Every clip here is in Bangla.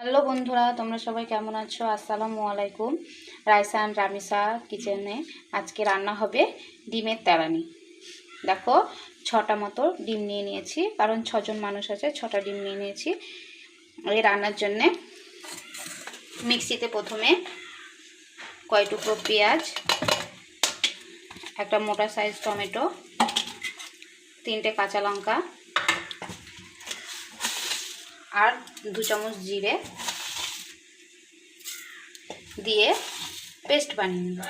হ্যালো বন্ধুরা, তোমরা সবাই কেমন আছো? আসসালামু আলাইকুম। রাইসা অ্যান্ড রামিসা কিচেনে আজকে রান্না হবে ডিমের তেলানি। দেখো 6টা মতো ডিম নিয়ে নিয়েছি, কারণ 6জন মানুষ আছে, 6টা ডিম নিয়ে নিয়েছি এই রান্নার জন্যে। মিক্সিতে প্রথমে কয় টুকরো পেঁয়াজ, একটা মোটা সাইজ টমেটো, 3টে কাঁচা লঙ্কা আর 2 চামচ জিরে দিয়ে পেস্ট বানিয়ে নেব।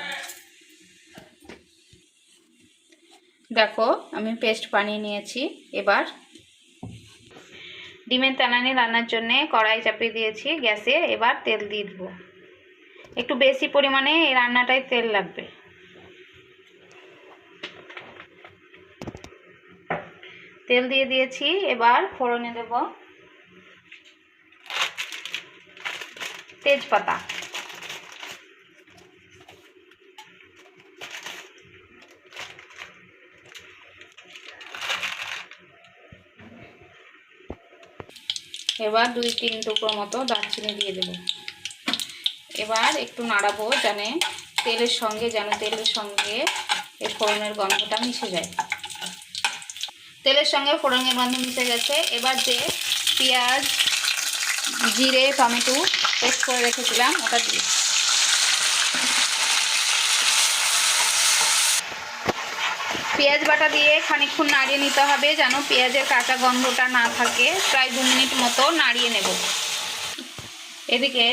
দেখো আমি পেস্ট বানিয়ে নিয়েছি। এবার ডিমের তেলানি রান্নার জন্য কড়াই চাপিয়ে দিয়েছি গ্যাসে। এবার তেল দিয়ে দেবো, একটু বেশি পরিমাণে এই রান্নাটায় তেল লাগবে। তেল দিয়ে দিয়েছি, এবার ফোড়নে দেব তেজপাতা, এবার 2-3 টুকরো মতো দারচিনি দিয়ে দেব। এবার একটু নাড়াবো যেন তেলের সঙ্গে এই ফোড়নের গন্ধটা মিশে যায়। তেলের সঙ্গে ফোড়নের গন্ধ মিশে গেছে। এবার যে পেঁয়াজ, জিরে, টমেটো পেস্ট করে রেখেছিলাম ওটা দিয়ে পেঁয়াজ বাটা দিয়ে খানিকক্ষণ নাড়িয়ে নিতে হবে যেন পেঁয়াজের কাঁচা গন্ধটা না থাকে। প্রায় 2 মিনিট মতো নাড়িয়ে নেব। এদিকে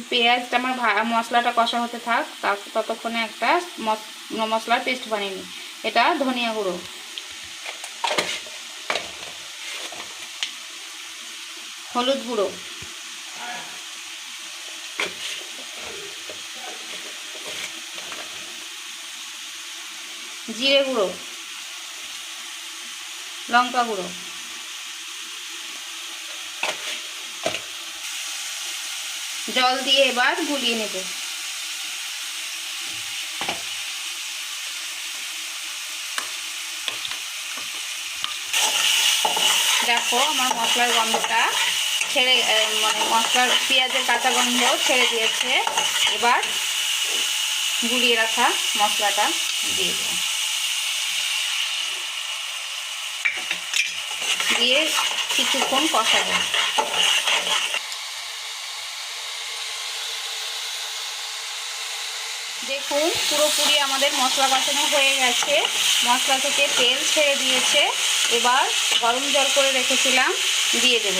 পেঁয়াজটা আমার মশলাটা কষা হতে থাক, ততক্ষণে একটা মশলার পেস্ট বানিয়ে নিই। এটা ধনিয়া গুঁড়ো, হলুদ গুঁড়ো, জিরে গুঁড়ো, লঙ্কা গুঁড়ো, জল দিয়ে এবার গুলিয়ে নেব। দেখো আমার মশলার গন্ধটা ছেড়ে মশলার পেঁয়াজের কাঁচা গন্ধ ছেড়ে দিয়েছে। এবার গুলিয়ে রাখা মশলাটা দিয়ে দেব, দিয়ে কিছুক্ষণ কষাবো। দেখুন পুরোপুরি আমাদের মশলা কষানো হয়ে গেছে, মশলা থেকে তেল ছেড়ে দিয়েছে। এবার গরম জল করে রেখেছিলাম দিয়ে দেব।